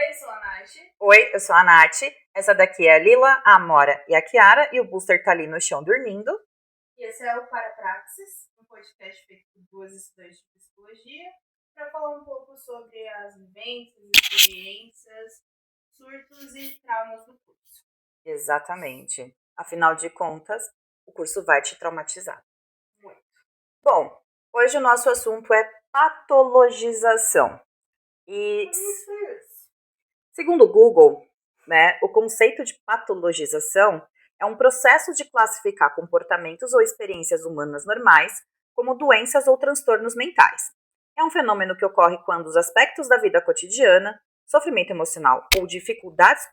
Oi, sou a Nath. Oi, eu sou a Nath. Essa daqui é a Lila, a Amora e a Kiara. E o Booster tá ali no chão dormindo. E esse é o Parapraxis, um podcast feito por duas estudantes de psicologia, para falar um pouco sobre as vivências, experiências, surtos e traumas do curso. Exatamente. Afinal de contas, o curso vai te traumatizar. Muito. Bom, hoje o nosso assunto é patologização. E segundo o Google, né, o conceito de patologização é um processo de classificar comportamentos ou experiências humanas normais como doenças ou transtornos mentais. É um fenômeno que ocorre quando os aspectos da vida cotidiana, sofrimento emocional ou dificuldades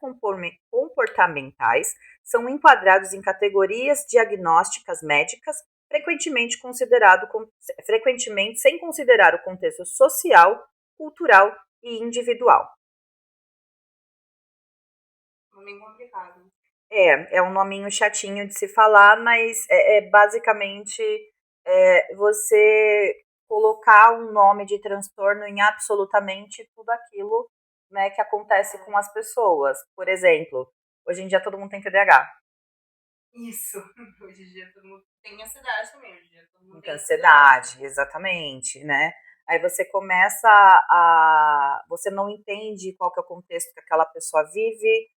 comportamentais são enquadrados em categorias diagnósticas médicas, frequentemente sem considerar o contexto social, cultural e individual. Nome complicado. É um nominho chatinho de se falar, mas é basicamente você colocar um nome de transtorno em absolutamente tudo aquilo, né, que acontece com as pessoas. Por exemplo, hoje em dia todo mundo tem TDAH. Isso. Hoje em dia todo mundo tem ansiedade também. Hoje em dia todo mundo Muita tem ansiedade. ansiedade, exatamente, né? Aí você começa você não entende qual que é o contexto que aquela pessoa vive,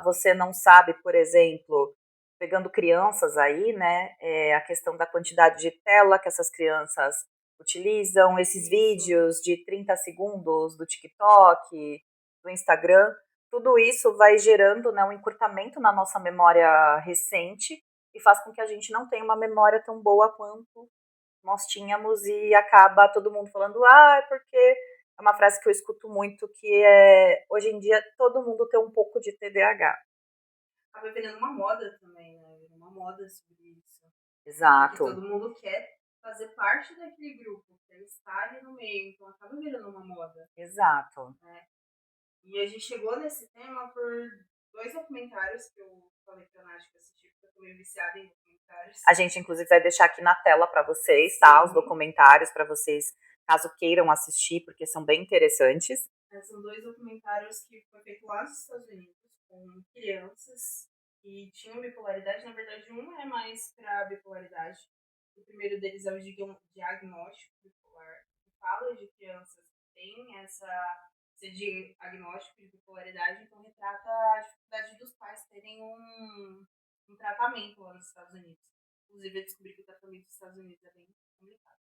você não sabe, por exemplo, pegando crianças aí, né, a questão da quantidade de tela que essas crianças utilizam, esses vídeos de 30 segundos do TikTok, do Instagram, tudo isso vai gerando, né, um encurtamento na nossa memória recente e faz com que a gente não tenha uma memória tão boa quanto nós tínhamos e acaba todo mundo falando, é porque é uma frase que eu escuto muito que é hoje em dia todo mundo tem um pouco de TDAH. Acaba virando uma moda também, né? Virando uma moda sobre isso. Porque Exato. todo mundo quer fazer parte daquele grupo, quer estar ali no meio, então acaba virando uma moda. Exato. Né? E a gente chegou nesse tema por dois documentários que eu falei pra Nath que assisti, porque eu tô meio viciada em documentários. A gente, inclusive, vai deixar aqui na tela para vocês, tá? Os Sim. documentários para vocês, caso queiram assistir, porque são bem interessantes. São dois documentários que foi feito lá nos Estados Unidos, com crianças que tinham bipolaridade. Na verdade, um é mais para bipolaridade. O primeiro deles é o diagnóstico bipolar, que fala de crianças que têm esse diagnóstico de bipolaridade, então retrata a dificuldade dos pais terem um tratamento lá nos Estados Unidos. Inclusive, eu descobri que o tratamento dos Estados Unidos é bem complicado.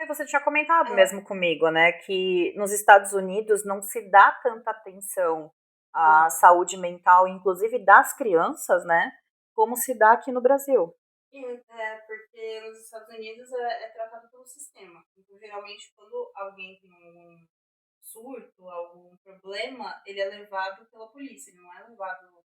Você tinha comentado mesmo comigo, né, que nos Estados Unidos não se dá tanta atenção à saúde mental, inclusive das crianças, né, como se dá aqui no Brasil. Porque nos Estados Unidos é tratado pelo sistema. Então, geralmente, quando alguém tem um surto, algum problema, ele é levado pela polícia, ele não é levado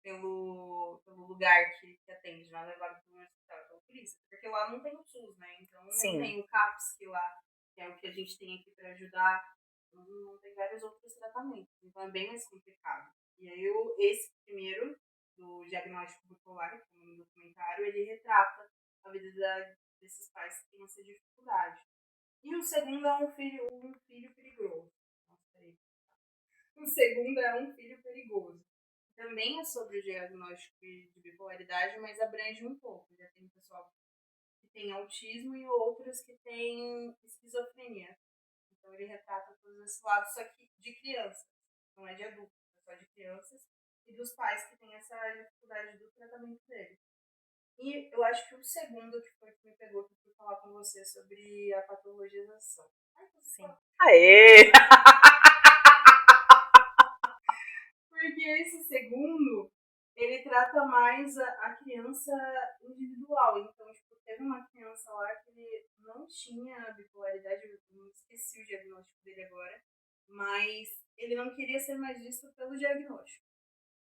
pelo lugar que atende, não é levado pelo hospital, pela polícia. Porque lá não tem o SUS, né? Então não tem o CAPS, que lá que é o que a gente tem aqui para ajudar, não tem vários outros tratamentos. Então é bem mais complicado. E aí esse primeiro, do diagnóstico bipolar, que é um documentário, ele retrata a vida desses pais que têm essa dificuldade. E o segundo é um filho perigoso. Nossa, peraí. O segundo é um filho perigoso. Também é sobre o diagnóstico de bipolaridade, mas abrange um pouco. Já tem pessoal que tem autismo e outros que têm esquizofrenia. Então ele retrata todos esses lados, só que de crianças, não é de adultos, é só de crianças e dos pais que têm essa dificuldade do tratamento dele. E eu acho que o segundo que foi que me pegou, que eu fui falar com você sobre a patologização. Ai, Sim. Aê! Porque esse segundo, ele trata mais a criança individual. Então, tipo, teve uma criança lá que ele não tinha bipolaridade, eu não esqueci o diagnóstico dele agora, mas ele não queria ser mais visto pelo diagnóstico.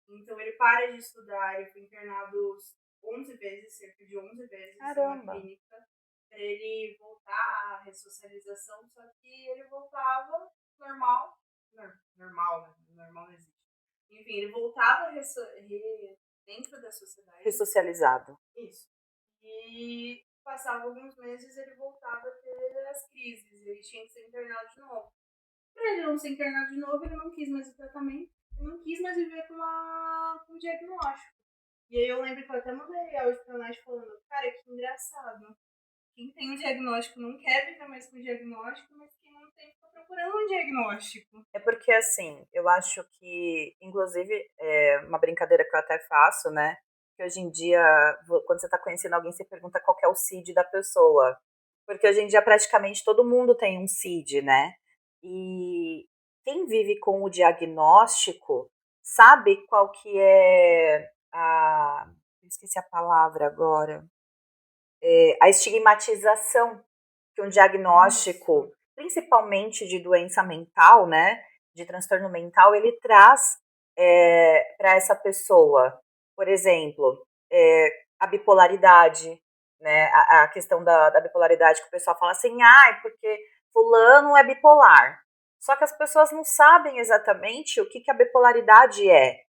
Então, ele para de estudar, ele foi internado 11 vezes, cerca de 11 vezes numa clínica, para ele voltar à ressocialização, só que ele voltava normal, normal, né? Normal não existe. Enfim, ele voltava dentro da sociedade. Ressocializado. Isso. E passava alguns meses ele voltava a ter as crises. Ele tinha que ser internado de novo. Pra ele não ser internado de novo, ele não quis mais o tratamento, ele não quis mais viver com o diagnóstico. E aí eu lembro que eu até mandei áudio pra Nath falando, cara, que engraçado. Quem tem um diagnóstico não quer viver mais com o diagnóstico, mas quem não tem fica procurando um diagnóstico. É porque, assim, eu acho que, inclusive, é uma brincadeira que eu até faço, né? Que hoje em dia, quando você está conhecendo alguém, você pergunta qual que é o CID da pessoa. Porque hoje em dia, praticamente, todo mundo tem um CID, né? E quem vive com o diagnóstico sabe qual que é a... Esqueci a palavra agora. A estigmatização que um diagnóstico, principalmente de doença mental, né, de transtorno mental, ele traz para essa pessoa. Por exemplo, a bipolaridade, né, a questão da bipolaridade, que o pessoal fala assim, porque fulano é bipolar. Só que as pessoas não sabem exatamente o que a bipolaridade é,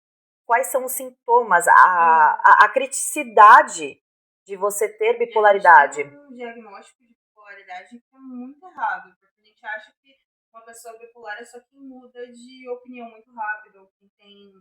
quais são os sintomas, a criticidade de você ter bipolaridade. A gente tem um diagnóstico de bipolaridade que é muito errado, porque a gente acha que uma pessoa bipolar é só quem muda de opinião muito rápido, ou quem tem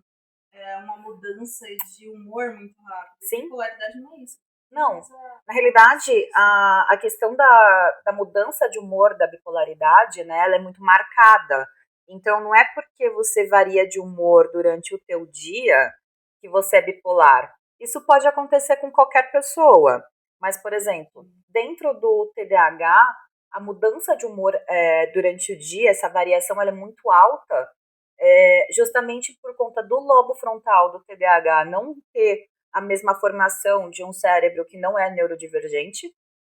uma mudança de humor muito rápido. Sim. Bipolaridade não é isso. Não, na realidade, a questão da mudança de humor da bipolaridade, né, ela é muito marcada. Então, não é porque você varia de humor durante o teu dia que você é bipolar. Isso pode acontecer com qualquer pessoa. Mas, por exemplo, dentro do TDAH, a mudança de humor durante o dia, essa variação ela é muito alta, justamente por conta do lobo frontal do TDAH não ter a mesma formação de um cérebro que não é neurodivergente,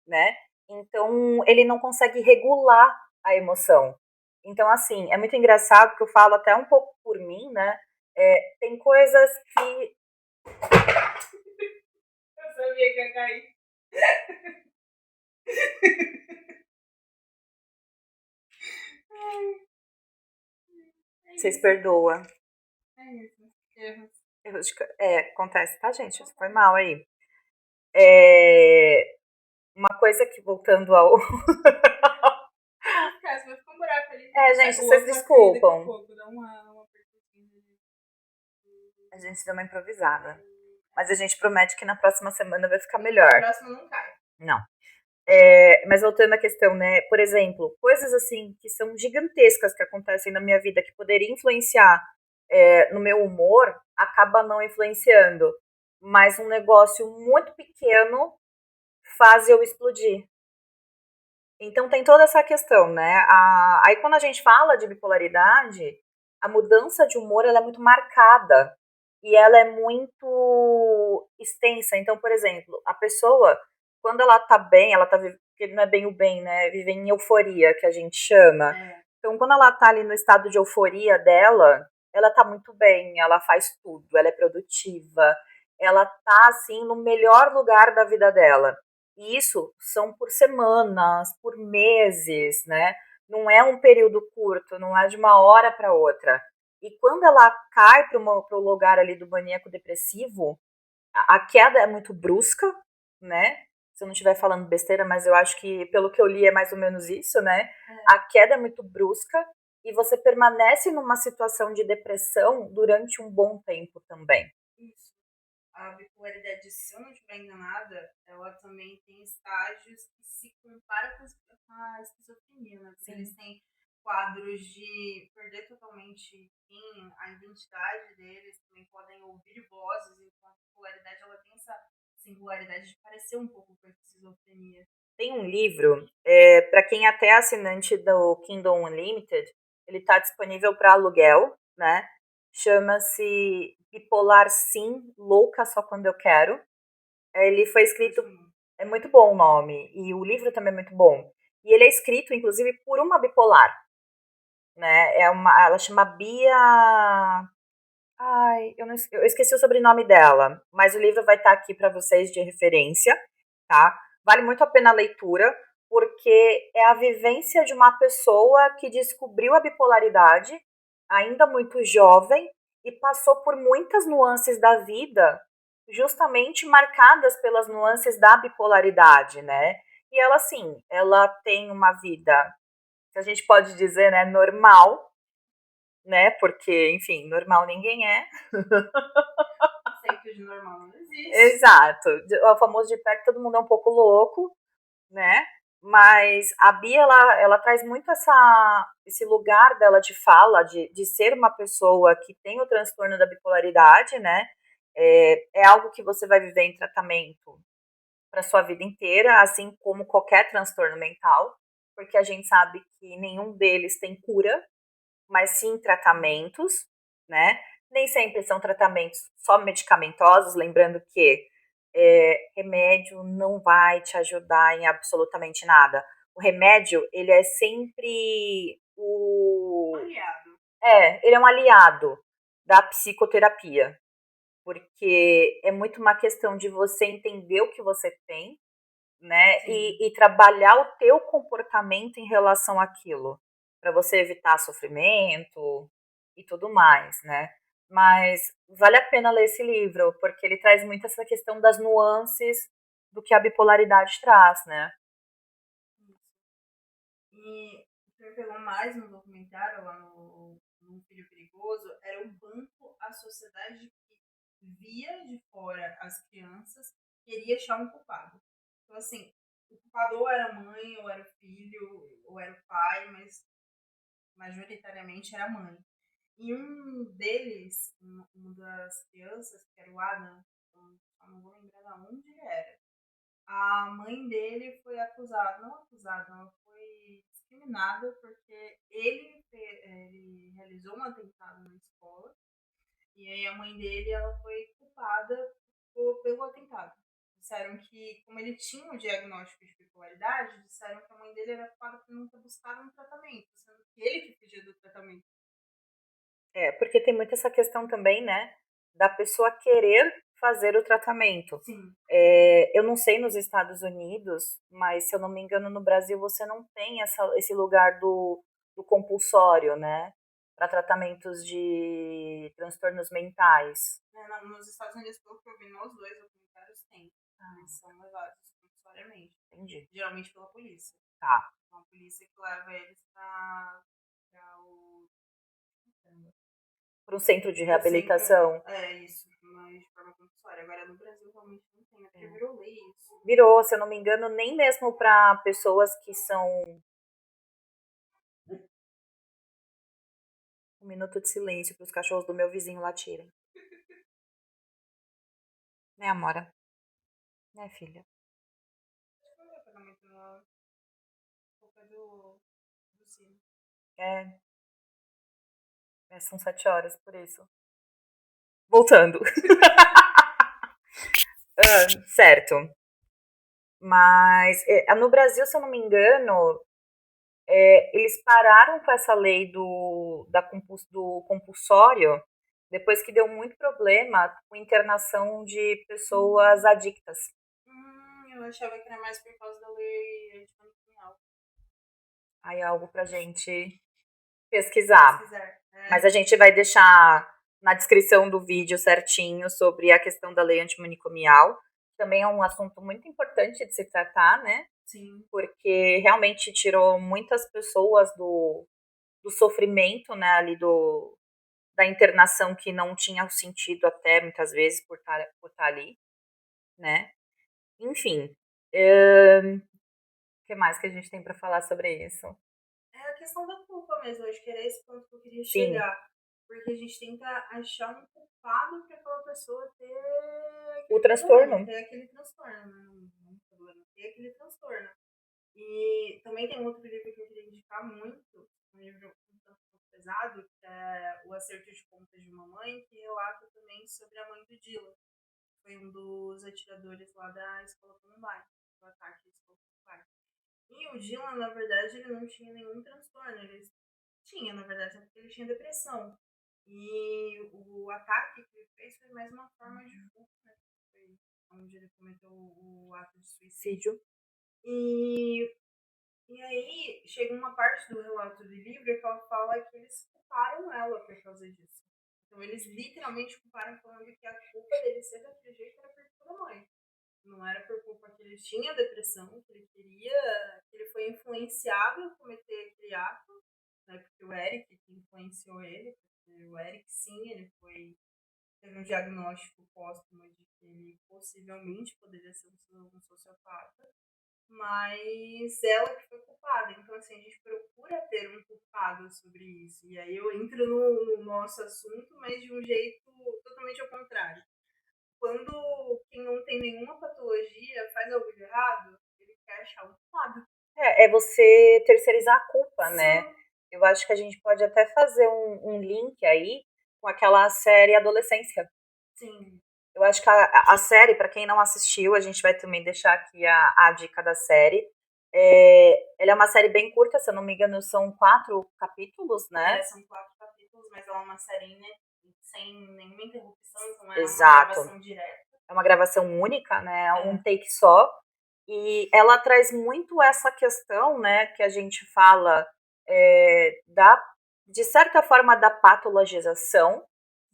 né? Então, ele não consegue regular a emoção. Então, assim, é muito engraçado, que eu falo até um pouco por mim, né? Tem coisas que... Eu sabia que ia cair. Vocês perdoam. É isso. Erros. Acontece, tá, gente? Isso foi mal aí. Uma coisa que, voltando ao... Vai ficar um buraco ali. Gente, vocês desculpam. Dá uma A gente deu uma improvisada. Mas a gente promete que na próxima semana vai ficar melhor. Na próxima não cai. Não. Mas voltando à questão, né? Por exemplo, coisas assim que são gigantescas que acontecem na minha vida, que poderiam influenciar no meu humor, acaba não influenciando. Mas um negócio muito pequeno faz eu explodir. Então tem toda essa questão, né? Aí quando a gente fala de bipolaridade, a mudança de humor ela é muito marcada e ela é muito extensa. Então, por exemplo, a pessoa, quando ela tá bem, ela tá vivendo, porque não é bem o bem, né? Viver em euforia, que a gente chama. Então, quando ela tá ali no estado de euforia dela, ela tá muito bem, ela faz tudo, ela é produtiva, ela tá, assim, no melhor lugar da vida dela. E isso são por semanas, por meses, né? Não é um período curto, não é de uma hora para outra. E quando ela cai para o lugar ali do maníaco depressivo, a queda é muito brusca, né? Se eu não estiver falando besteira, mas eu acho que, pelo que eu li, é mais ou menos isso, né? A queda é muito brusca e você permanece numa situação de depressão durante um bom tempo também. Isso. A bipolaridade, se eu não estiver enganada, ela também tem estágios que se comparam com a esquizofrenia, né? Porque eles têm quadros de perder totalmente a identidade deles, também podem ouvir vozes, então a bipolaridade ela tem essa singularidade de parecer um pouco com a esquizofrenia. Tem um livro, para quem até é assinante do Kindle Unlimited, ele está disponível para aluguel, né? Chama-se Bipolar Sim, Louca Só Quando Eu Quero. Ele foi escrito, é muito bom o nome, e o livro também é muito bom. E ele é escrito, inclusive, por uma bipolar, né? Ela chama Bia... eu esqueci o sobrenome dela, mas o livro vai estar aqui para vocês de referência, tá? Vale muito a pena a leitura, porque é a vivência de uma pessoa que descobriu a bipolaridade, ainda muito jovem, e passou por muitas nuances da vida, justamente marcadas pelas nuances da bipolaridade, né? E ela, assim, ela tem uma vida se a gente pode dizer, né, normal, né? Porque, enfim, normal ninguém é. Conceito de normal não existe. Exato. O famoso de perto, todo mundo é um pouco louco, né? Mas a Bia, ela traz muito esse lugar dela de fala, de ser uma pessoa que tem o transtorno da bipolaridade, né? É algo que você vai viver em tratamento para sua vida inteira, assim como qualquer transtorno mental, porque a gente sabe que nenhum deles tem cura, mas sim tratamentos, né? Nem sempre são tratamentos só medicamentosos, lembrando que remédio não vai te ajudar em absolutamente nada. O remédio, ele é sempre aliado. ele é um aliado da psicoterapia, porque é muito uma questão de você entender o que você tem, né? E trabalhar o teu comportamento em relação àquilo, para você evitar sofrimento e tudo mais, né? Mas vale a pena ler esse livro, porque ele traz muito essa questão das nuances do que a bipolaridade traz, né? E o que me pegou mais no documentário, lá no Filho Perigoso, era o quanto a sociedade que via de fora as crianças queria achar um culpado. Então, assim, o culpado ou era a mãe, ou era o filho, ou era o pai, mas majoritariamente era a mãe. E um deles, uma das crianças, que era o Adam, eu não vou lembrar de onde ele era, a mãe dele foi acusada, não acusada, ela foi discriminada porque ele realizou um atentado na escola e aí a mãe dele ela foi culpada pelo atentado. Disseram que, como ele tinha o diagnóstico de bipolaridade, disseram que a mãe dele era culpada por não ter buscado um tratamento, sendo que ele que fugia do tratamento. Porque tem muito essa questão também, né, da pessoa querer fazer o tratamento. Sim. Eu não sei nos Estados Unidos, mas se eu não me engano, no Brasil você não tem esse lugar do compulsório, né? Para tratamentos de transtornos mentais. Não, nos Estados Unidos, pelo que eu vi nos dois documentários, tem. Eles são levados compulsoriamente. Entendi. Geralmente pela polícia. Tá. Então, a polícia que leva eles para o. Para um centro de reabilitação. Isso, mas de forma compulsória. Agora no Brasil realmente não tem, né? Porque virou lei isso. Virou, se eu não me engano, nem mesmo para pessoas que são. Um minuto de silêncio para os cachorros do meu vizinho latirem. Né, Amora? Né, filha? Acho que não vai pagar muito na boca do sino. São 7 horas, por isso. Voltando. Certo. Mas no Brasil, se eu não me engano, eles pararam com essa lei do compulsório depois que deu muito problema com internação de pessoas adictas. Eu achava que era mais por causa da lei antimanicomial. Aí é algo pra gente pesquisar. Mas a É. gente vai deixar na descrição do vídeo certinho sobre a questão da lei antimanicomial. Também é um assunto muito importante de se tratar, né? Sim. Porque realmente tirou muitas pessoas do sofrimento, né, ali da internação que não tinha sentido até muitas vezes por estar ali, né? Enfim, o que mais que a gente tem para falar sobre isso? É a questão da culpa mesmo, acho que era esse ponto que eu queria Sim. chegar. Porque a gente tenta achar um culpado para aquela pessoa ter o transtorno. Ter aquele transtorno, né? Não problema, ter aquele transtorno. E também tem outro livro que eu queria indicar muito, um livro um tanto pesado, que é O Acerto de Contas de uma Mãe, que relata também sobre a mãe do Dylan. Foi um dos atiradores lá da escola Columbine, do ataque à escola Columbine. E o Dylan, na verdade, ele não tinha nenhum transtorno. Ele tinha, na verdade, porque ele tinha depressão. E o ataque que ele fez foi mais uma forma de fuga, né? Foi onde ele cometeu o ato de suicídio. E aí chega uma parte do relato do livro que ela fala que eles culparam ela por causa disso. Então eles literalmente culparam falando que a culpa dele ser daquele jeito era por culpa da mãe. não era por culpa que ele tinha depressão, que ele queria, que ele foi influenciado a cometer aquele ato, né? Porque o Eric que influenciou ele, porque o Eric sim, ele teve um diagnóstico póstumo de que ele possivelmente poderia ser um sociopata, mas ela que foi culpada. Então, assim, a gente procura ter um culpado sobre isso. E aí eu entro no nosso assunto, mas de um jeito totalmente ao contrário. Quando quem não tem nenhuma patologia faz algo de errado, ele quer achar um culpado. É você terceirizar a culpa, né? Sim. Eu acho que a gente pode até fazer um link aí com aquela série Adolescência. Sim. Eu acho que a série, para quem não assistiu, a gente vai também deixar aqui a dica da série. Ela é uma série bem curta, se eu não me engano, são 4 capítulos, né? São 4 capítulos, mas ela é uma série, né, sem nenhuma interrupção, então é Exato. uma gravação direta. É uma gravação única, né? Um take só. E ela traz muito essa questão, né, que a gente fala de certa forma, da patologização.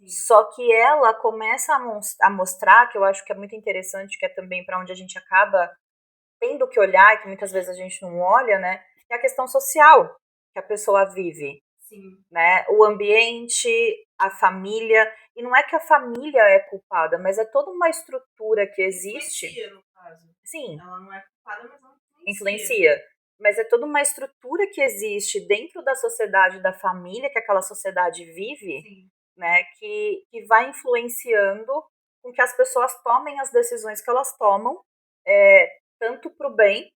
Só que ela começa a mostrar, que eu acho que é muito interessante, que é também para onde a gente acaba tendo que olhar, e que muitas vezes a gente não olha, né? Que é a questão social que a pessoa vive. Sim. Né? O ambiente, a família. E não é que a família é culpada, mas é toda uma estrutura que existe. Influencia, no caso. Sim. Ela não é culpada, mas ela influencia. Mas é toda uma estrutura que existe dentro da sociedade, da família que aquela sociedade vive, Sim. Né, que vai influenciando com que as pessoas tomem as decisões que elas tomam, tanto para o bem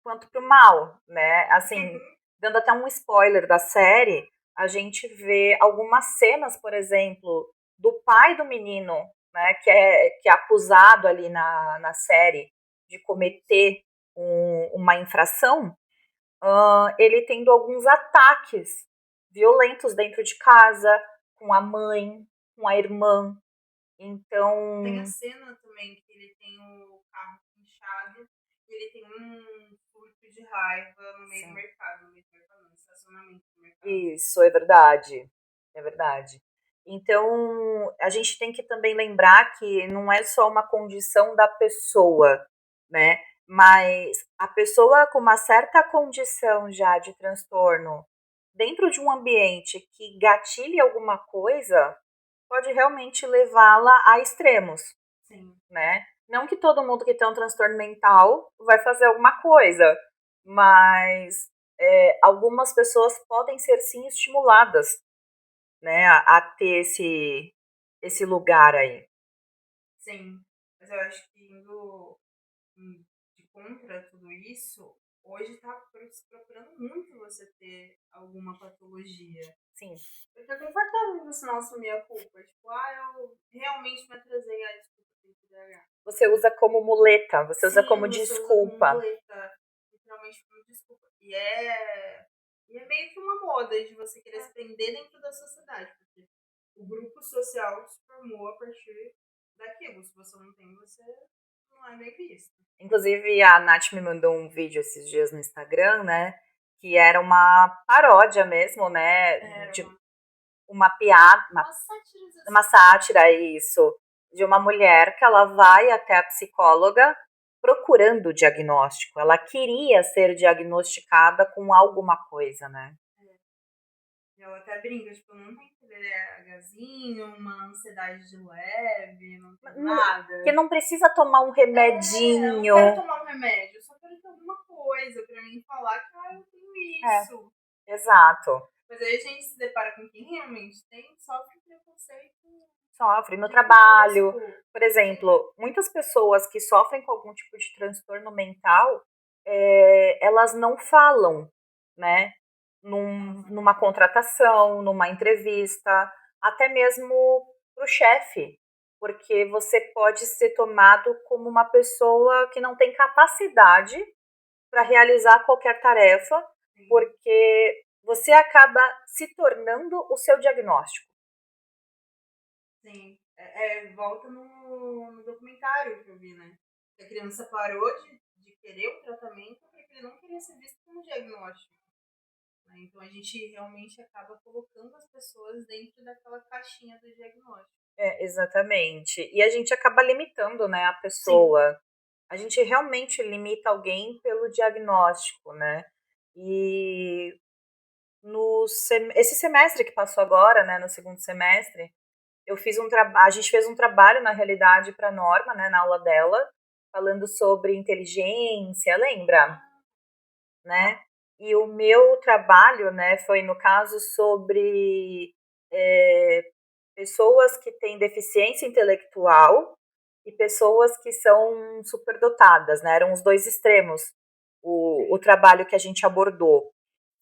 quanto para o mal, né? Assim, dando até um spoiler da série, a gente vê algumas cenas, por exemplo, do pai do menino, né, que é acusado ali na série de cometer uma infração, ele tendo alguns ataques violentos dentro de casa, com a mãe, com a irmã. Então. Tem a cena também que ele tem o carro pinchado e ele tem um surto de raiva no meio do mercado, no estacionamento do mercado. Isso, é verdade. É verdade. Então, a gente tem que também lembrar que não é só uma condição da pessoa, né? Mas a pessoa com uma certa condição já de transtorno, dentro de um ambiente que gatilhe alguma coisa, pode realmente levá-la a extremos. Sim. Né? Não que todo mundo que tem um transtorno mental vai fazer alguma coisa, mas algumas pessoas podem ser sim estimuladas, né, a ter esse lugar aí. Sim, mas eu acho que indo de contra tudo isso, hoje está se procurando muito você ter alguma patologia. Sim. Porque é confortável você não assumir a culpa. Tipo, eu realmente me atrasei, desculpa, tem TDAH. Você usa como muleta, você usa como desculpa. Usa como muleta, literalmente como desculpa. E é meio que uma moda de você querer se prender dentro da sociedade, porque o grupo social se formou a partir daquilo. Se você não tem, você não é bem visto. Inclusive, a Nath me mandou um vídeo esses dias no Instagram, né? Que era uma paródia mesmo, né? De uma piada. Uma sátira, isso. De uma mulher que ela vai até a psicóloga procurando o diagnóstico. Ela queria ser diagnosticada com alguma coisa, né? Ela até brinca, tipo, não tem TDAHzinho, uma ansiedade de leve, não tem nada. Porque não precisa tomar um remedinho. Eu não quero tomar um remédio, eu só quero ter alguma coisa pra mim falar que eu tenho isso. Exato. Mas aí a gente se depara com quem realmente tem, sofre preconceito. Sofre no trabalho. Por exemplo, muitas pessoas que sofrem com algum tipo de transtorno mental, elas não falam, né? Numa contratação, numa entrevista, até mesmo para o chefe, porque você pode ser tomado como uma pessoa que não tem capacidade para realizar qualquer tarefa, porque você acaba se tornando o seu diagnóstico. Sim, volta no documentário que eu vi, né? A criança parou de querer o tratamento porque ele não queria ser visto como diagnóstico. Então a gente realmente acaba colocando as pessoas dentro daquela caixinha do diagnóstico. Exatamente. E a gente acaba limitando, né, a pessoa. A gente realmente limita alguém pelo diagnóstico, né? E esse semestre que passou agora, né, no segundo semestre, a gente fez um trabalho na realidade para a Norma, né, na aula dela, falando sobre inteligência, lembra? Né? E o meu trabalho, né, foi no caso sobre pessoas que têm deficiência intelectual e pessoas que são superdotadas, né? Eram os dois extremos o trabalho que a gente abordou.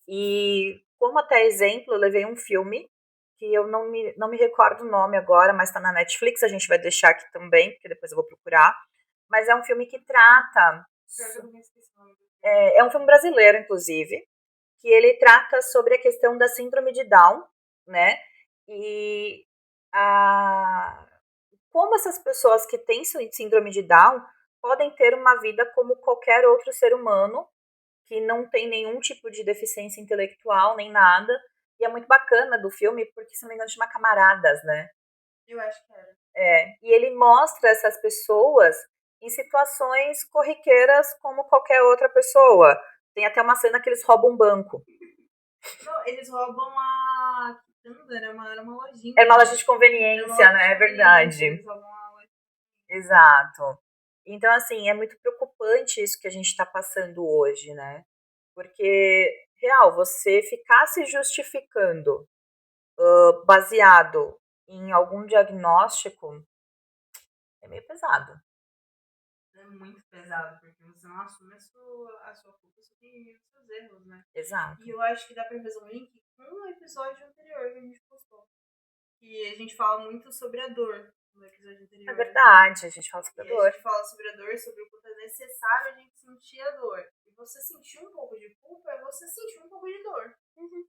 E como até exemplo, eu levei um filme que eu não me recordo o nome agora, mas está na Netflix, a gente vai deixar aqui também, porque depois eu vou procurar. Mas é um filme que trata. É um filme brasileiro, inclusive, que ele trata sobre a questão da síndrome de Down, né? E a, como essas pessoas que têm síndrome de Down podem ter uma vida como qualquer outro ser humano que não tem nenhum tipo de deficiência intelectual nem nada. E é muito bacana do filme porque, se não me engano, chama Camaradas, né? Eu acho que era. E ele mostra essas pessoas em situações corriqueiras como qualquer outra pessoa. Tem até uma cena que eles roubam um banco. Não, eles roubam a quitanda, era uma lojinha. Era uma loja de conveniência, né? É verdade. Eles roubam a loja. Exato. Então, assim, é muito preocupante isso que a gente está passando hoje, né? Porque, real, você ficar se justificando baseado em algum diagnóstico é meio pesado. É muito pesado, porque você não assume a sua culpa sobre os seus erros, né? Exato. E eu acho que dá pra fazer um link com o episódio anterior que a gente postou. E a gente fala muito sobre a dor no episódio anterior. É verdade, a gente fala sobre a dor. A gente fala sobre a dor, sobre o quanto é necessário a gente sentir a dor. E você sentir um pouco de culpa é você sentir um pouco de dor. Uhum.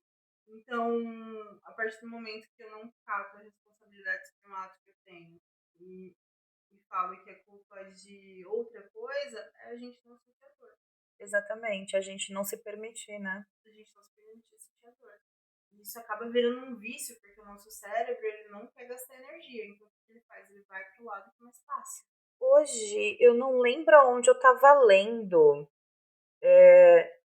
Então, a partir do momento que eu não cato a responsabilidade sobre um ato que eu tenho e falo que é culpa de outra coisa, a gente não sentir a dor. Exatamente, a gente não se permitir, né? A gente não se permitir sentir a dor. E isso acaba virando um vício, porque o nosso cérebro ele não quer gastar energia. Então, o que ele faz? Ele vai pro lado que é mais fácil. Hoje, eu não lembro onde eu estava lendo.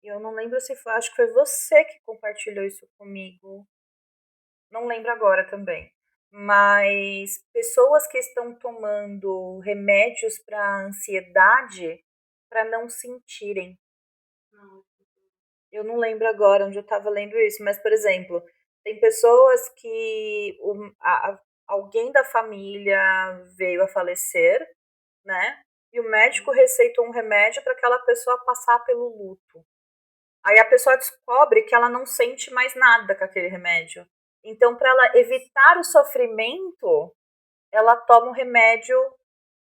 Eu não lembro se foi, acho que foi você que compartilhou isso comigo. Não lembro agora também. Mas pessoas que estão tomando remédios para ansiedade para não sentirem. Não. Eu não lembro agora onde eu estava lendo isso, mas, por exemplo, tem pessoas que alguém da família veio a falecer, né? E o médico receitou um remédio para aquela pessoa passar pelo luto. Aí a pessoa descobre que ela não sente mais nada com aquele remédio. Então, para ela evitar o sofrimento, ela toma um remédio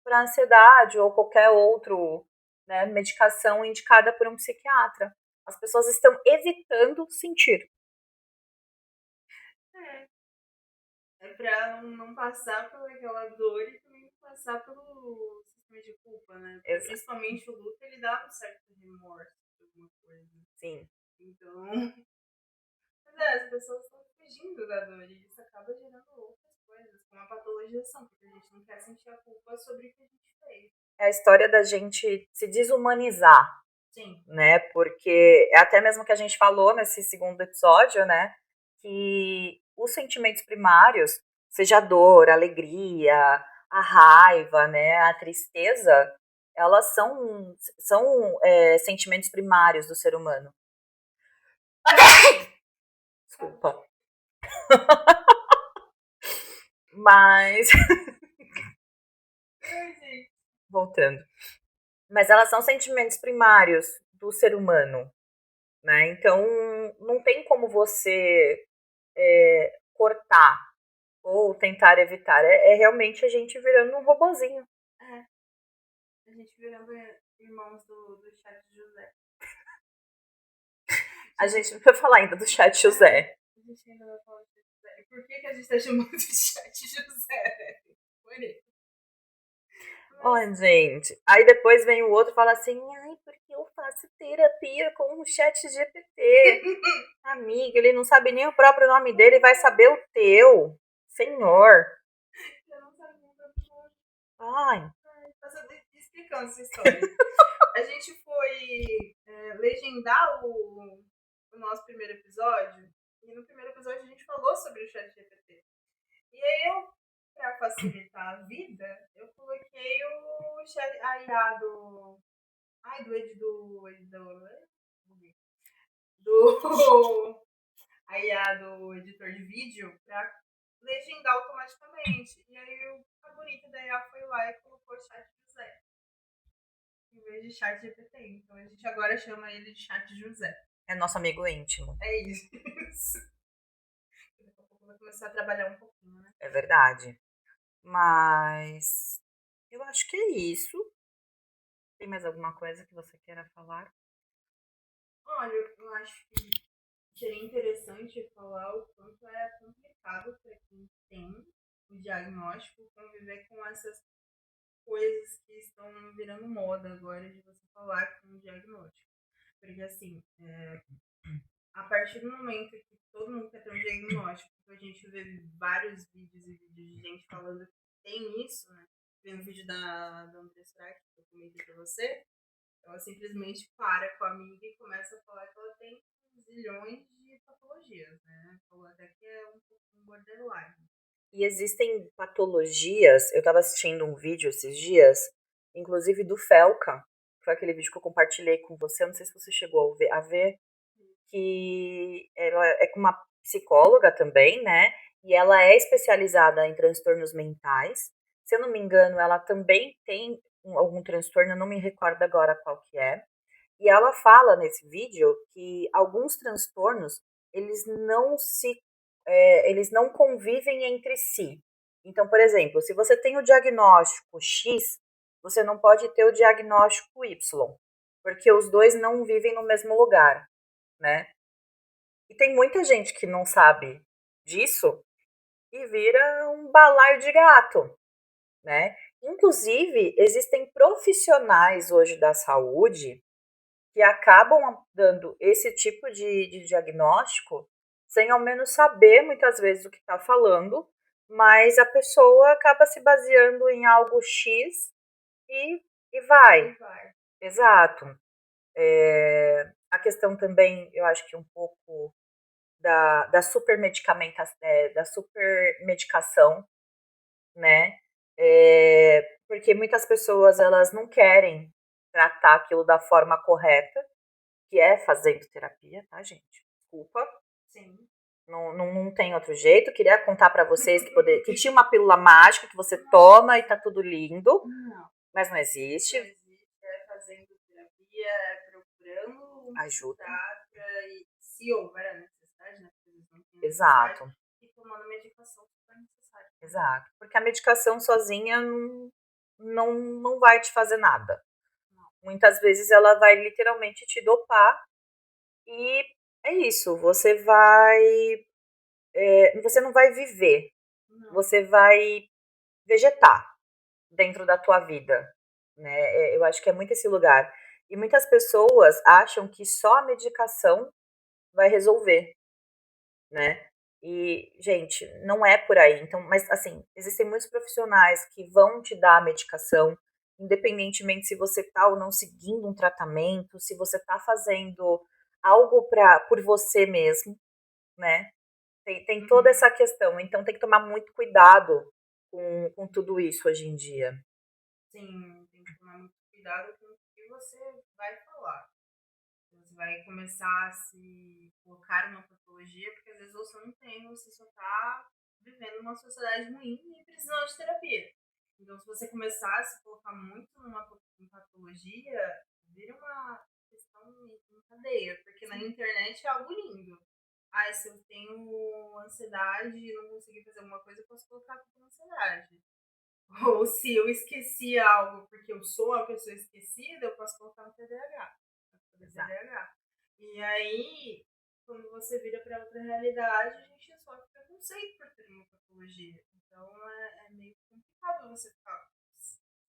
para ansiedade ou qualquer outro, né, medicação indicada por um psiquiatra. As pessoas estão evitando sentir. É pra não passar por aquela dor e também passar pelo sistema de culpa, né? Porque principalmente o luto, ele dá um certo remorso de alguma coisa. Sim. Então, mas as pessoas estão fugindo da dor e isso acaba gerando outras coisas, como a patologização, porque a gente não quer sentir a culpa sobre o que a gente fez. É a história da gente se desumanizar. Sim. Né? Porque é até mesmo que a gente falou nesse segundo episódio, né? Que os sentimentos primários, seja a dor, a alegria, a raiva, né? A tristeza, elas são sentimentos primários do ser humano. Desculpa. Mas. Voltando. Mas elas são sentimentos primários do ser humano, né? Então, não tem como você cortar ou tentar evitar. É realmente a gente virando um robozinho. A gente virando irmãos do chat José. A gente não vai falar ainda do chat José. A gente ainda vai falar do chat José. E por que a gente tá chamando de chat José? Por isso. Olha, gente. Aí depois vem o outro e fala assim: ai, porque eu faço terapia com o chat GPT. Amiga, ele não sabe nem o próprio nome dele, vai saber o teu. Senhor. Eu não sabia o próprio nome. Ai. Pra saber explicando essa história. A gente foi legendar o nosso primeiro episódio, e no primeiro episódio a gente falou sobre o ChatGPT. E aí pra facilitar a vida, eu coloquei o chat, a IA a IA do editor de vídeo pra legendar automaticamente. E aí a bonita da IA foi lá e colocou o chat José em vez de chat GPT. Então a gente agora chama ele de chat José. É nosso amigo íntimo. É isso. Daqui a pouco vai começar a trabalhar um pouquinho, né? É verdade. Mas eu acho que é isso. Tem mais alguma coisa que você queira falar? Olha, eu acho que seria interessante falar o quanto é complicado para quem tem o diagnóstico conviver com essas coisas que estão virando moda agora de você falar com o diagnóstico. Porque assim, a partir do momento que todo mundo quer ter um diagnóstico, a gente vê vários vídeos e vídeos de gente falando que tem isso, né? Tem um vídeo da André Strack, que eu comentei pra você, ela simplesmente para com a amiga e começa a falar que ela tem zilhões de patologias, né? Falou até que é um borderline. E existem patologias, eu estava assistindo um vídeo esses dias, inclusive do Felca, que foi aquele vídeo que eu compartilhei com você, eu não sei se você chegou a ver que ela é com uma psicóloga também, né? E ela é especializada em transtornos mentais. Se eu não me engano, ela também tem algum transtorno, eu não me recordo agora qual que é. E ela fala nesse vídeo que alguns transtornos, eles eles não convivem entre si. Então, por exemplo, se você tem o diagnóstico X, você não pode ter o diagnóstico Y, porque os dois não vivem no mesmo lugar, né? E tem muita gente que não sabe disso e vira um balaio de gato, né? Inclusive, existem profissionais hoje da saúde que acabam dando esse tipo de diagnóstico sem ao menos saber muitas vezes o que está falando, mas a pessoa acaba se baseando em algo X e vai. Exato. A questão também, eu acho que um pouco da supermedicação, né? Porque muitas pessoas elas não querem tratar aquilo da forma correta, que é fazendo terapia, tá, gente? Desculpa. Sim. Não tem outro jeito. Queria contar para vocês que tinha uma pílula mágica que você toma e tá tudo lindo. Não. Mas não existe. Não existe. É fazendo terapia, é procurando ajuda. E se houver a necessidade, né? Exato. E tomando medicação se for necessário. Exato. Porque a medicação sozinha não vai te fazer nada. Não. Muitas vezes ela vai literalmente te dopar e é isso. Você não vai viver. Não. Você vai vegetar dentro da tua vida, né? Eu acho que é muito esse lugar. E muitas pessoas acham que só a medicação vai resolver, né? E, gente, não é por aí. Então, mas assim, existem muitos profissionais que vão te dar a medicação, independentemente se você tá ou não seguindo um tratamento, se você tá fazendo algo por você mesmo, né? Tem toda essa questão. Então tem que tomar muito cuidado com tudo isso hoje em dia. Sim, tem que tomar muito cuidado com o que você vai falar. Você vai começar a se colocar uma patologia, porque às vezes você não tem, você só está vivendo uma sociedade ruim e precisando de terapia. Então, se você começar a se colocar muito numa patologia, vira uma questão em cadeia, porque na internet é algo lindo. Ah, se eu tenho ansiedade e não conseguir fazer alguma coisa, eu posso colocar com ansiedade. Ou se eu esqueci algo porque eu sou uma pessoa esquecida, eu posso colocar no TDAH. E aí, quando você vira para outra realidade, a gente sofre preconceito por ter uma patologia. Então é meio complicado você ficar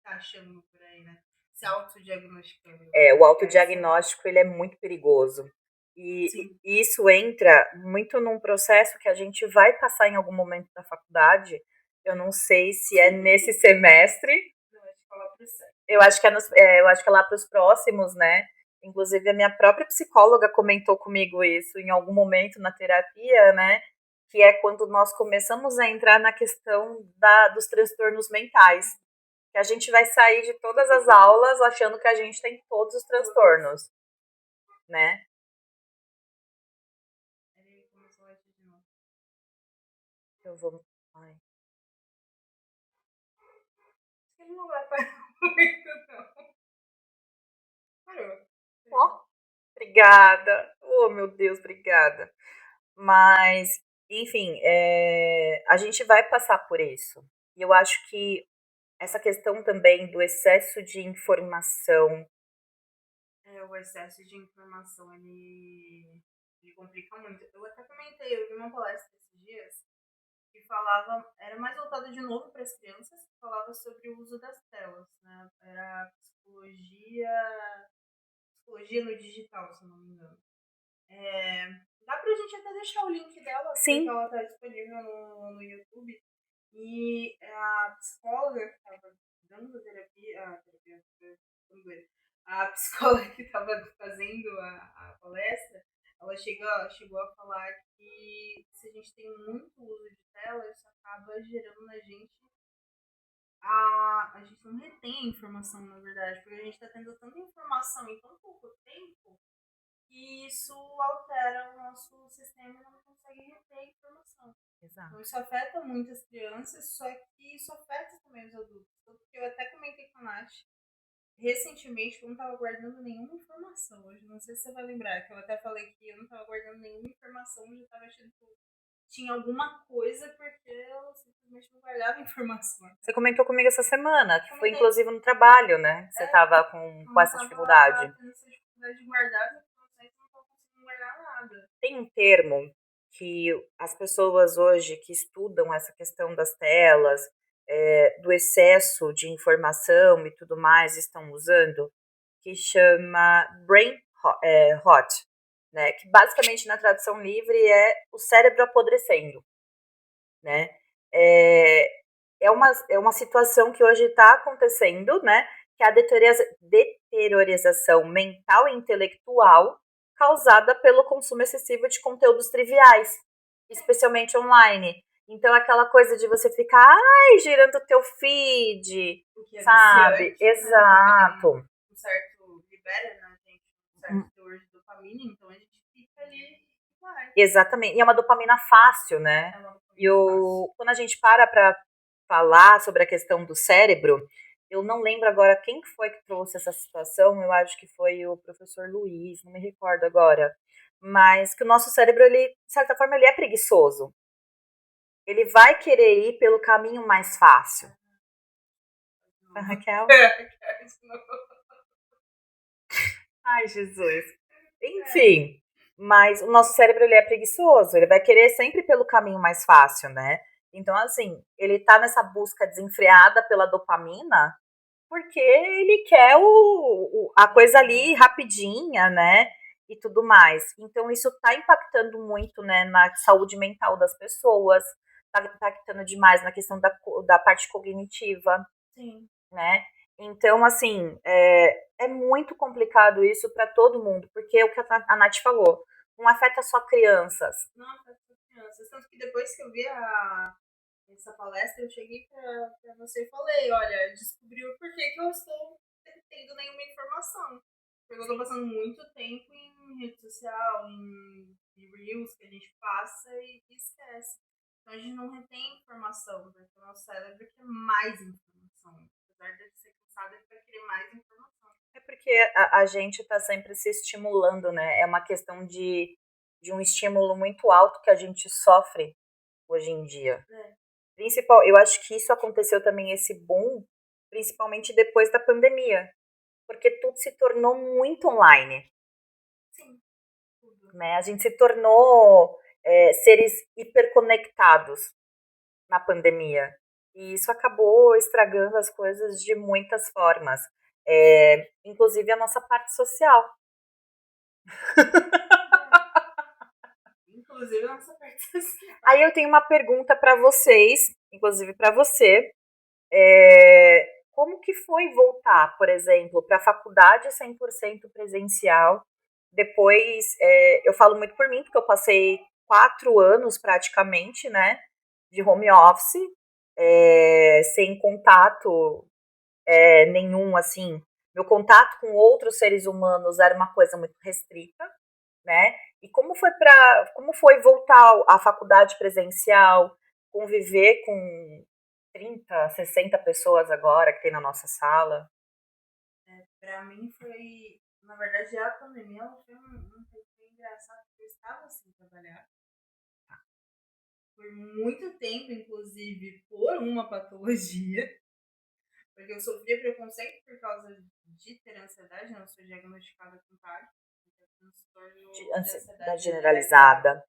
achando por aí, né? Se autodiagnosticando. O autodiagnóstico ele é muito perigoso. E isso entra muito num processo que a gente vai passar em algum momento da faculdade. Eu não sei se é nesse semestre. Não, é escola pro Eu acho que eu acho que é lá para os próximos, né? Inclusive, a minha própria psicóloga comentou comigo isso em algum momento na terapia, né? Que é quando nós começamos a entrar na questão dos transtornos mentais. Que a gente vai sair de todas as aulas achando que a gente tem todos os transtornos, né? Ele começou a latir de novo. Eu vou. Ai. Ele não vai parar muito, não. Parou. Ó, obrigada. Oh, meu Deus, obrigada. Mas, enfim, a gente vai passar por isso. E eu acho que essa questão também do excesso de informação. O excesso de informação, ele complica muito. Eu até comentei, eu vi uma palestra esses dias que falava, era mais voltada de novo para as crianças, que falava sobre o uso das telas, né? Era psicologia no digital, se eu não me engano. Dá pra gente até deixar o link dela, Sim. porque ela tá disponível no YouTube. E a psicóloga que estava dando a psicóloga que estava fazendo a palestra, ela chegou a falar que se a gente tem muito uso de tela, isso acaba gerando na gente a gente não retém a informação, na verdade, porque a gente está tendo tanta informação em tão pouco tempo que isso altera o nosso sistema e não consegue reter a informação. Exato. Então isso afeta muito as crianças, só que isso afeta também os adultos. Porque eu até comentei com a Nath recentemente que eu não estava guardando nenhuma informação. Hoje não sei se você vai lembrar, que eu até falei que eu não estava guardando nenhuma informação, eu já estava achando que tinha alguma coisa porque eu simplesmente não guardava informação. Você comentou comigo essa semana, que foi inclusive no trabalho, né? Você estava com essa dificuldade. Eu tava essa dificuldade de guardar as informações e não estava conseguindo guardar nada. Tem um termo que as pessoas hoje que estudam essa questão das telas, do excesso de informação e tudo mais, estão usando, que chama brain rot, né? Que basicamente na tradução livre é o cérebro apodrecendo, né? É uma situação que hoje está acontecendo, né? Que é a deteriorização mental e intelectual causada pelo consumo excessivo de conteúdos triviais, especialmente online. Então, aquela coisa de você ficar, girando o teu feed, sabe? Viciante, exato. Né? Um certo libera, né, gente? Um certo teor de dopamina, então a gente fica ali. Vai. Exatamente. E é uma dopamina fácil, né? Quando a gente para falar sobre a questão do cérebro, eu não lembro agora quem foi que trouxe essa situação, eu acho que foi o professor Luiz, não me recordo agora, mas que o nosso cérebro, ele, de certa forma, ele é preguiçoso. Ele vai querer ir pelo caminho mais fácil. A Raquel? Ai, Jesus. Enfim, mas o nosso cérebro, ele é preguiçoso, ele vai querer sempre pelo caminho mais fácil, né? Então, assim, ele tá nessa busca desenfreada pela dopamina, porque ele quer a coisa ali rapidinha, né? E tudo mais. Então, isso tá impactando muito, né, na saúde mental das pessoas, tá impactando demais na questão da parte cognitiva. Sim. Né? Então, assim, é muito complicado isso para todo mundo, porque é o que a Nath falou, não afeta só crianças. Não afeta só crianças. Tanto que depois que eu vi essa palestra, eu cheguei pra você e falei, olha, descobriu por que eu estou tendo nenhuma informação. Porque eu estou passando muito tempo em rede social, em reels que a gente passa e esquece. Então a gente não retém informação, porque o nosso cérebro quer mais informação. Apesar de ser cansado, ele vai querer mais informação. É porque a gente está sempre se estimulando, né? É uma questão de um estímulo muito alto que a gente sofre hoje em dia. Eu acho que isso aconteceu também, esse boom, principalmente depois da pandemia, porque tudo se tornou muito online. Sim. Né? A gente se tornou seres hiperconectados na pandemia. E isso acabou estragando as coisas de muitas formas. Inclusive a nossa parte social. Inclusive a nossa parte social. Aí eu tenho uma pergunta para vocês, inclusive para você. como que foi voltar, por exemplo, para a faculdade 100% presencial? Depois, eu falo muito por mim, porque eu passei 4 anos praticamente, né, de home office, sem contato nenhum, assim. Meu contato com outros seres humanos era uma coisa muito restrita, né? E como foi voltar à faculdade presencial, conviver com 30, 60 pessoas agora que tem na nossa sala? Pra mim foi, na verdade, a pandemia ela foi um pouquinho engraçado, porque eu estava sem trabalhar por muito tempo, inclusive por uma patologia, porque eu sofria preconceito por causa de ter ansiedade, não sou diagnosticada com TAG, que é transtorno de Ansiedade ansiedade generalizada. generalizada.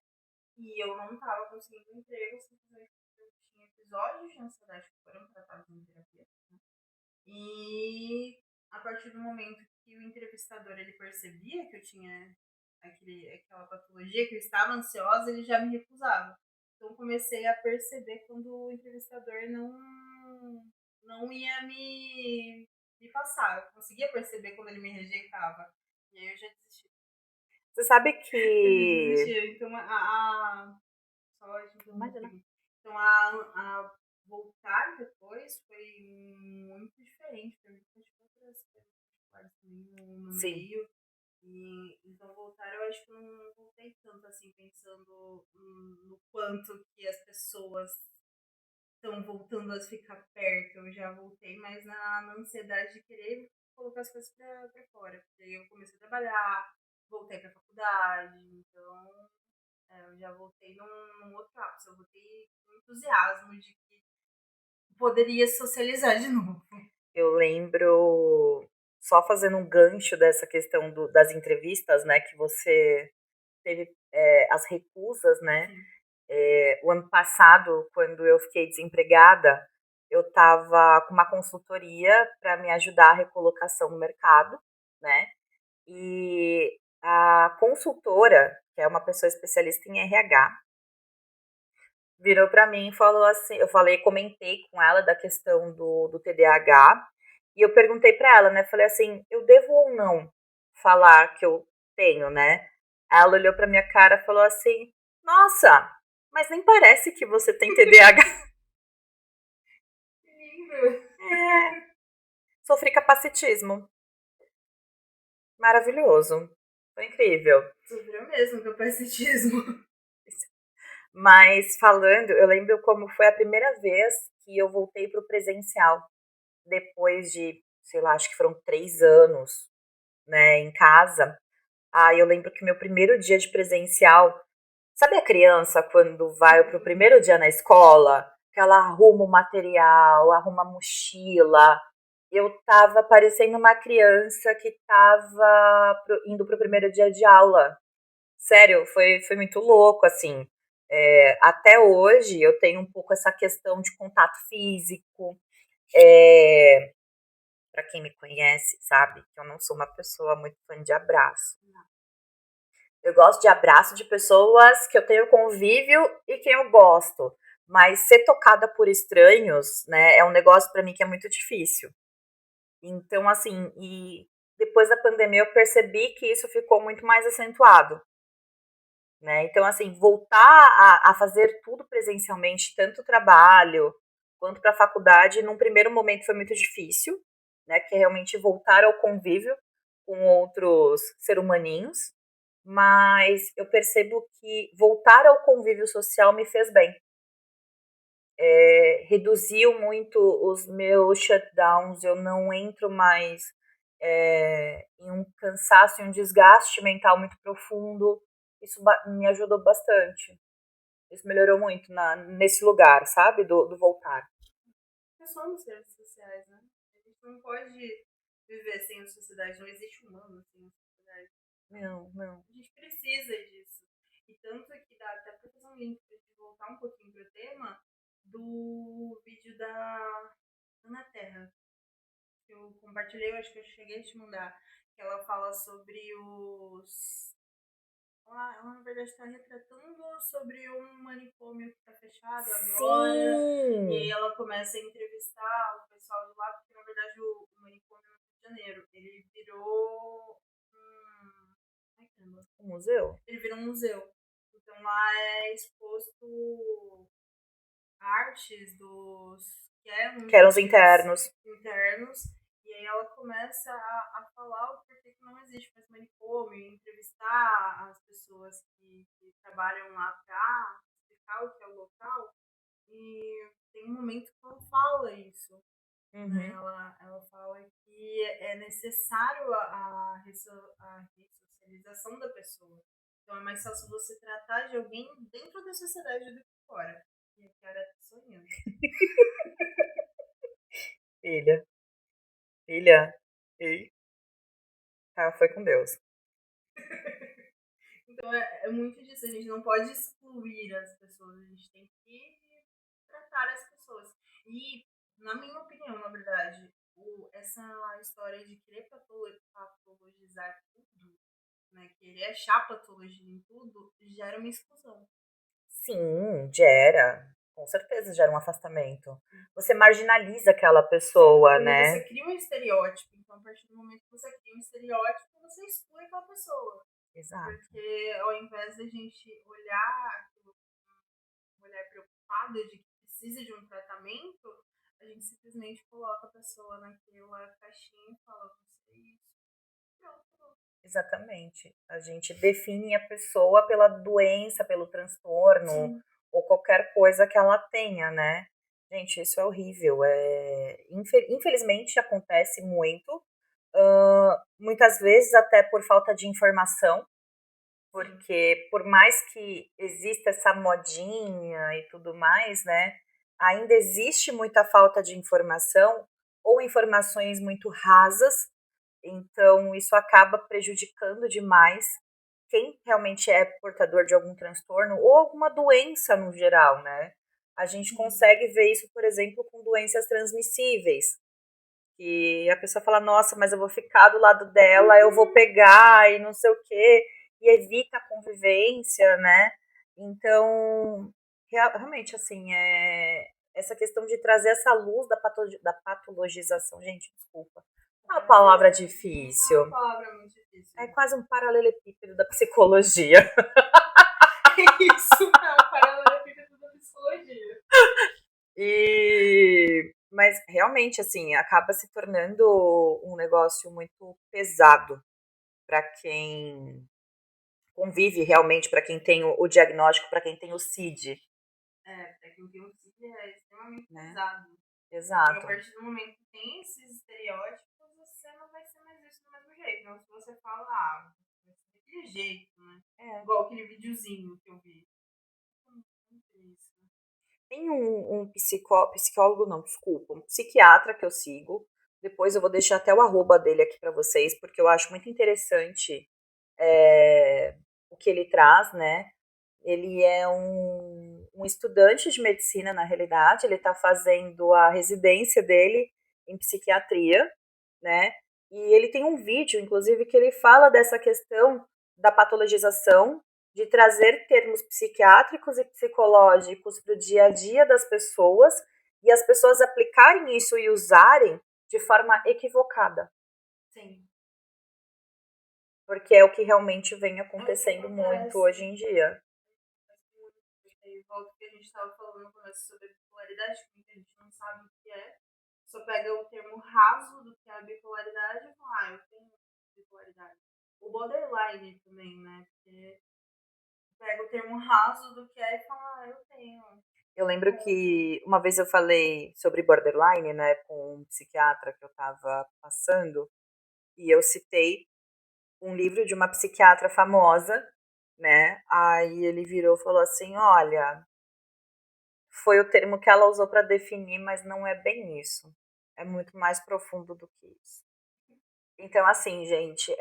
E eu não estava conseguindo emprego, simplesmente porque eu tinha episódios de ansiedade que foram tratados em terapia. Né? E a partir do momento que o entrevistador ele percebia que eu tinha aquela patologia, que eu estava ansiosa, ele já me recusava. Então comecei a perceber quando o entrevistador não ia me passar. Eu conseguia perceber quando ele me rejeitava. E aí eu já desisti. Você sabe Eu já que. desisti. Então só a gente Imagina. Então a voltar depois foi muito diferente para mim, porque outras coisas particulares também no Sim. meio. E então voltar eu acho que eu não voltei tanto assim, pensando no quanto que as pessoas estão voltando a ficar perto. Eu já voltei, mas na ansiedade de querer colocar as coisas pra fora. Porque aí eu comecei a trabalhar, voltei pra faculdade, então eu já voltei num outro ápice. Eu voltei com entusiasmo de que poderia socializar de novo. Eu lembro, só fazendo um gancho dessa questão das entrevistas, né, que você teve as recusas, né? O ano passado, quando eu fiquei desempregada, eu estava com uma consultoria para me ajudar a recolocação no mercado, né? E a consultora, que é uma pessoa especialista em RH, virou para mim e falou assim, comentei com ela da questão do TDAH, e eu perguntei para ela, né, falei assim, eu devo ou não falar que eu tenho, né? Ela olhou para minha cara e falou assim, nossa, mas nem parece que você tem TDAH. Que lindo! É, sofri capacitismo. Maravilhoso. Foi incrível. Sofreu mesmo capacitismo. Mas falando, eu lembro como foi a primeira vez que eu voltei para o presencial. Depois de, sei lá, acho que foram 3 anos, né, em casa. Eu lembro que meu primeiro dia de presencial, sabe a criança quando vai pro primeiro dia na escola, que ela arruma o material, arruma a mochila? Eu tava parecendo uma criança que tava indo pro primeiro dia de aula. Sério, foi muito louco, assim. Até hoje eu tenho um pouco essa questão de contato físico. É, para quem me conhece, sabe que eu não sou uma pessoa muito fã de abraço. Eu gosto de abraço de pessoas que eu tenho convívio e que eu gosto. Mas ser tocada por estranhos, né, é um negócio para mim que é muito difícil. Então, assim, e depois da pandemia eu percebi que isso ficou muito mais acentuado, né? Então, assim, voltar a fazer tudo presencialmente, tanto trabalho quanto para a faculdade, num primeiro momento foi muito difícil, né? Que é realmente voltar ao convívio com outros seres humaninhos, mas eu percebo que voltar ao convívio social me fez bem. Reduziu muito os meus shutdowns, eu não entro mais em um cansaço e um desgaste mental muito profundo. Isso me ajudou bastante. Isso melhorou muito nesse lugar, sabe? Do voltar. Nós somos seres sociais, né? A gente não pode viver sem a sociedade, não existe humano sem a sociedade. Não, não. A gente precisa disso. E tanto que dá até para fazer um link para gente voltar um pouquinho pro tema do vídeo da Ana Terra, que eu compartilhei, eu acho que eu cheguei a te mandar, que ela fala sobre os. Ela, na verdade, está retratando sobre um manicômio que está fechado agora. Sim! E aí ela começa a entrevistar o pessoal de lá, porque na verdade Janeiro. Ele virou um museu? Ele virou um museu. Então lá é exposto artes dos que eram os internos. E aí ela começa a falar o porquê que não existe mais manicômio, entrevistar as pessoas que trabalham lá para explicar o que é o local. E tem um momento que ela fala isso. Né? Ela fala que é necessário a ressocialização da pessoa. Então é mais fácil você tratar de alguém dentro da sociedade do que fora. E a cara tá sonhando. Filha. Ei. Tá, foi com Deus. Então é muito disso. A gente não pode excluir as pessoas. A gente tem que tratar as pessoas. E, na minha opinião, na verdade, essa história de querer patologizar tudo, né, querer achar patologia em tudo, gera uma exclusão. Sim, gera. Com certeza gera um afastamento. Você marginaliza aquela pessoa, Sim, né? Você cria um estereótipo. Então, a partir do momento que você cria um estereótipo, você exclui aquela pessoa. Exato. Porque ao invés da gente olhar aquilo com uma mulher preocupada de que precisa de um tratamento, a gente simplesmente coloca a pessoa naquela caixinha e fala, você é isso. Pronto. Exatamente. A gente define a pessoa pela doença, pelo transtorno, Sim. ou qualquer coisa que ela tenha, né? Gente, isso é horrível. Infelizmente acontece muito, muitas vezes até por falta de informação, porque por mais que exista essa modinha e tudo mais, né? Ainda existe muita falta de informação ou informações muito rasas, então isso acaba prejudicando demais quem realmente é portador de algum transtorno ou alguma doença no geral, né? A gente consegue ver isso, por exemplo, com doenças transmissíveis. E a pessoa fala, nossa, mas eu vou ficar do lado dela, eu vou pegar e não sei o quê, e evita a convivência, né? Então, realmente, assim, essa questão de trazer essa luz da patologização, gente, desculpa, é uma palavra difícil. É uma palavra muito difícil. É quase um paralelepípedo da psicologia. Isso, é um paralelepípedo da psicologia. Mas realmente, assim, acaba se tornando um negócio muito pesado para quem convive realmente, para quem tem o diagnóstico, para quem tem o CID. Para quem tem o CID é extremamente pesado. Exato. E a partir do momento que tem esses estereótipos, você não vai ser mais isso do mesmo jeito. Então, se você fala, vai ser daquele jeito, né? Igual aquele videozinho que eu vi. Tem um psicólogo, não, desculpa, um psiquiatra que eu sigo. Depois eu vou deixar até o arroba dele aqui para vocês, porque eu acho muito interessante o que ele traz, né? Ele é um estudante de medicina, na realidade, ele está fazendo a residência dele em psiquiatria, né? E ele tem um vídeo, inclusive, que ele fala dessa questão da patologização, de trazer termos psiquiátricos e psicológicos para o dia a dia das pessoas e as pessoas aplicarem isso e usarem de forma equivocada. Sim. Porque é o que realmente vem acontecendo muito hoje em dia. Volta que a gente estava falando no começo sobre bipolaridade, que muita gente não sabe o que é. Só pega o termo raso do que é a bipolaridade e fala, eu tenho bipolaridade. O borderline também, né? Porque pega o termo raso do que é e fala, eu tenho. Eu lembro que uma vez eu falei sobre borderline, né, com um psiquiatra que eu estava passando, e eu citei um livro de uma psiquiatra famosa, né? Aí ele virou e falou assim: olha, foi o termo que ela usou para definir, mas não é bem isso. É muito mais profundo do que isso. Então, assim, gente,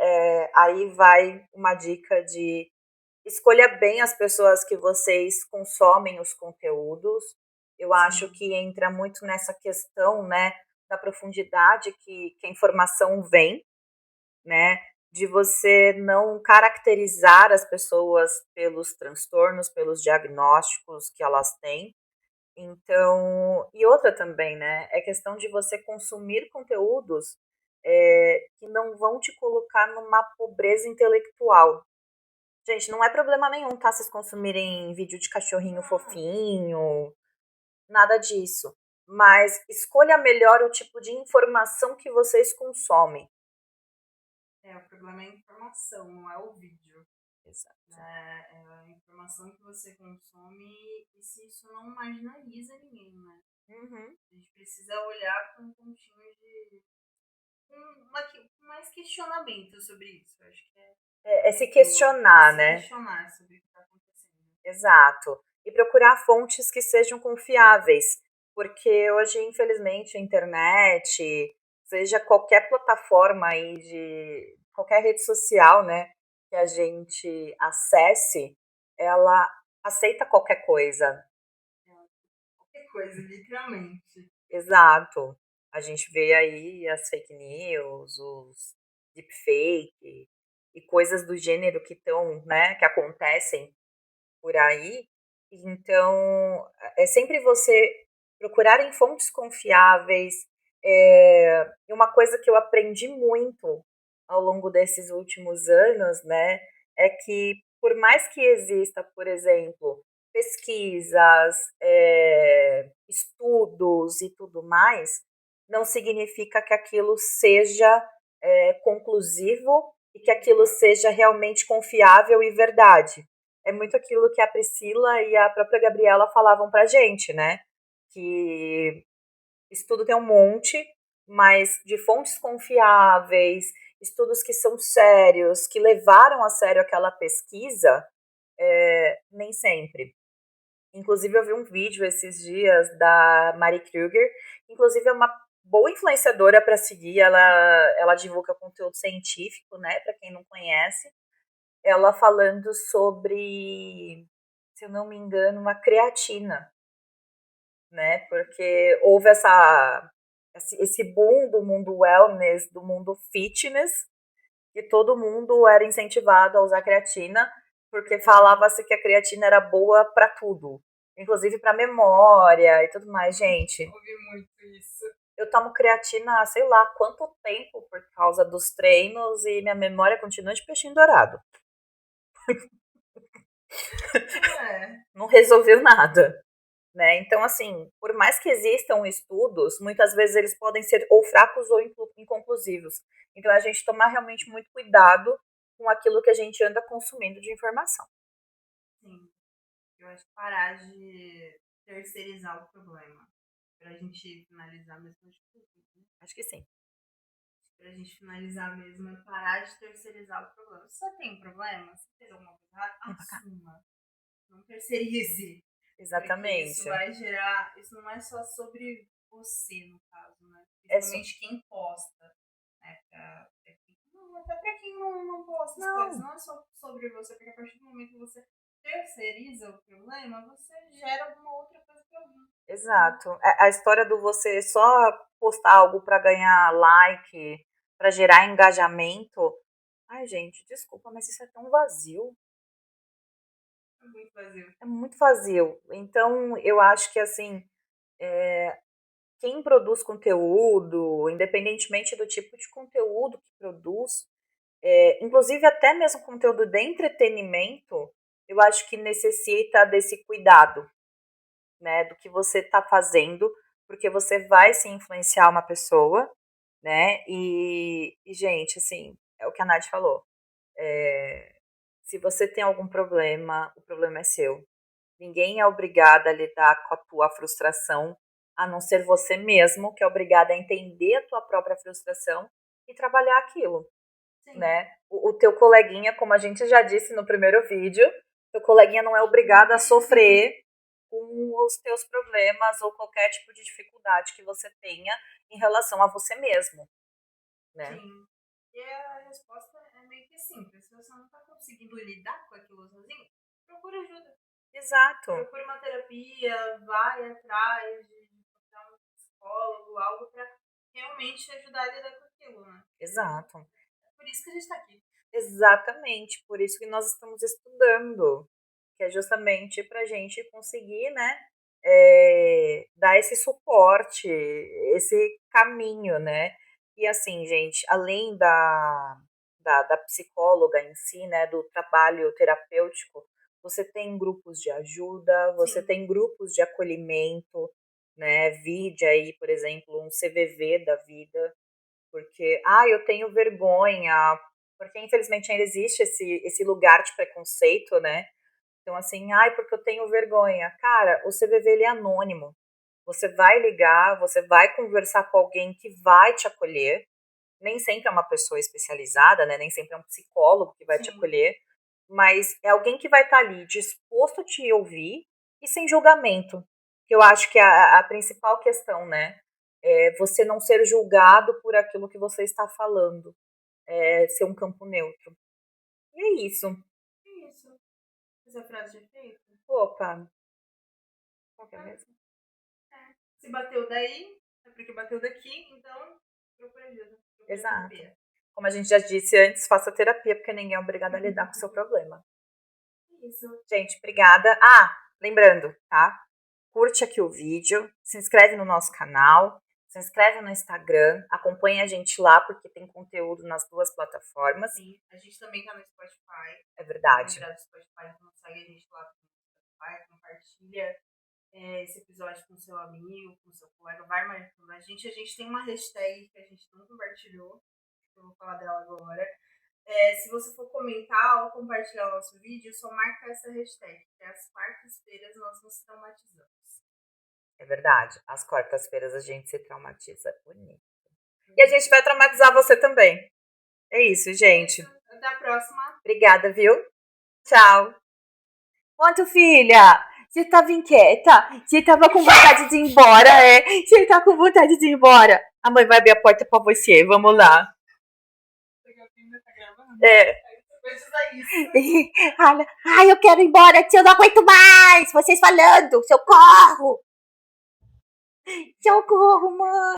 aí vai uma dica de escolha bem as pessoas que vocês consomem os conteúdos. Eu acho que entra muito nessa questão, né, da profundidade que a informação vem, né, de você não caracterizar as pessoas pelos transtornos, pelos diagnósticos que elas têm. Então, e outra também, né, é questão de você consumir conteúdos que não vão te colocar numa pobreza intelectual. Gente, não é problema nenhum, tá? Vocês consumirem vídeo de cachorrinho fofinho, nada disso. Mas escolha melhor o tipo de informação que vocês consomem. O problema é a informação, não é o vídeo. Exato. É a informação que você consome e se isso não marginaliza ninguém, né? Uhum. A gente precisa olhar com um pontinho de... com mais questionamento sobre isso. Acho que é se questionar, né? Se questionar sobre o que está acontecendo. Exato. E procurar fontes que sejam confiáveis. Porque hoje, infelizmente, a internet, seja qualquer plataforma aí de qualquer rede social, né, que a gente acesse, ela aceita qualquer coisa. Qualquer coisa, literalmente. Exato. A gente vê aí as fake news, os deepfake e coisas do gênero que estão, né, que acontecem por aí. Então, é sempre você procurar em fontes confiáveis. E uma coisa que eu aprendi muito ao longo desses últimos anos, né, é que por mais que exista, por exemplo, pesquisas, estudos e tudo mais, não significa que aquilo seja conclusivo e que aquilo seja realmente confiável e verdade. É muito aquilo que a Priscila e a própria Gabriela falavam pra gente, né? Que estudo tem um monte, mas de fontes confiáveis, estudos que são sérios, que levaram a sério aquela pesquisa, nem sempre. Inclusive, eu vi um vídeo esses dias da Mari Kruger, inclusive é uma boa influenciadora para seguir, ela divulga conteúdo científico, né, para quem não conhece. Ela falando sobre, se eu não me engano, uma creatina, né? Porque houve esse boom do mundo wellness, do mundo fitness, e todo mundo era incentivado a usar creatina, porque falava-se que a creatina era boa para tudo, inclusive para memória e tudo mais, gente. Ouvi muito isso. Eu tomo creatina há sei lá quanto tempo por causa dos treinos e minha memória continua de peixinho dourado. Não resolveu nada. Né? Então, assim, por mais que existam estudos, muitas vezes eles podem ser ou fracos ou inconclusivos. Então, a gente tomar realmente muito cuidado com aquilo que a gente anda consumindo de informação. Sim. Eu acho que parar de terceirizar o problema. Pra gente finalizar mesmo, acho que sim. Acho que sim. Pra gente finalizar mesmo, é parar de terceirizar o problema. Se você tem um problema, se fez alguma coisa errada, assuma. Não terceirize. Porque isso Exatamente. vai gerar. Isso não é só sobre você, no caso, né? Principalmente quem posta. Né? Até pra quem não posta as coisas. Não é só sobre você, porque a partir do momento que você terceiriza o problema, você gera alguma outra coisa pra alguém. Exato. A história do você só postar algo para ganhar like, para gerar engajamento. Ai, gente, desculpa, mas isso é tão vazio. É muito vazio. É muito vazio. Então, eu acho que, assim, quem produz conteúdo, independentemente do tipo de conteúdo que produz, inclusive até mesmo conteúdo de entretenimento, eu acho que necessita desse cuidado, né, do que você está fazendo, porque você vai se influenciar uma pessoa, né, gente, assim, é o que a Nath falou, se você tem algum problema, o problema é seu. Ninguém é obrigado a lidar com a tua frustração, a não ser você mesmo, que é obrigado a entender a tua própria frustração e trabalhar aquilo. Sim. Né? O teu coleguinha, como a gente já disse no primeiro vídeo, teu coleguinha não é obrigado a sofrer com os teus problemas ou qualquer tipo de dificuldade que você tenha em relação a você mesmo. Né? Sim. E a resposta é meio que simples. Se você não está conseguindo lidar com aquilo sozinho, procura ajuda. Exato. Procura uma terapia, vai atrás de procurar um psicólogo, algo para realmente te ajudar a lidar com aquilo, né? Exato. É por isso que a gente está aqui. Exatamente, por isso que nós estamos estudando, que é justamente para a gente conseguir, né, dar esse suporte, esse caminho, né? E assim, gente, além da psicóloga em si, né, do trabalho terapêutico, você tem grupos de ajuda, você Sim. tem grupos de acolhimento, né? Vide aí, por exemplo, um CVV da vida, porque, eu tenho vergonha, porque infelizmente ainda existe esse lugar de preconceito, né? Então, assim, porque eu tenho vergonha. Cara, o CVV ele é anônimo. Você vai ligar, você vai conversar com alguém que vai te acolher. Nem sempre é uma pessoa especializada, né? Nem sempre é um psicólogo que vai te Sim. acolher, mas é alguém que vai estar ali disposto a te ouvir e sem julgamento. Que eu acho que é a principal questão, né? É você não ser julgado por aquilo que você está falando. É ser um campo neutro. E é isso. É isso. Essa frase de efeito? Opa. Qual que é mesmo? Se bateu daí, é porque bateu daqui, então procura ajuda. Exato. Como a gente já disse antes, faça terapia, porque ninguém é obrigado a lidar com o seu problema. Isso. Gente, obrigada. Lembrando, tá? Curte aqui o vídeo, se inscreve no nosso canal, se inscreve no Instagram, acompanha a gente lá, porque tem conteúdo nas duas plataformas. Sim, a gente também tá no Spotify. É verdade. Lembrar do Spotify, então segue a gente lá no Spotify, compartilha esse episódio com seu amigo, com seu colega, vai marcando a gente. A gente tem uma hashtag que a gente não compartilhou, eu vou falar dela agora. Se você for comentar ou compartilhar o nosso vídeo, só marca essa hashtag, que às quartas-feiras nós nos traumatizamos. É verdade. Às quartas-feiras a gente se traumatiza. Bonito. E a gente vai traumatizar você também. É isso, gente. Até a próxima. Obrigada, viu? Tchau. Quanto, filha? Você tava inquieta? Você tava com vontade de ir embora, é? Você tá com vontade de ir embora? A mãe vai abrir a porta pra você. Vamos lá. Ai, eu quero ir embora, tia, eu não aguento mais. Vocês falando, socorro. Socorro, mãe.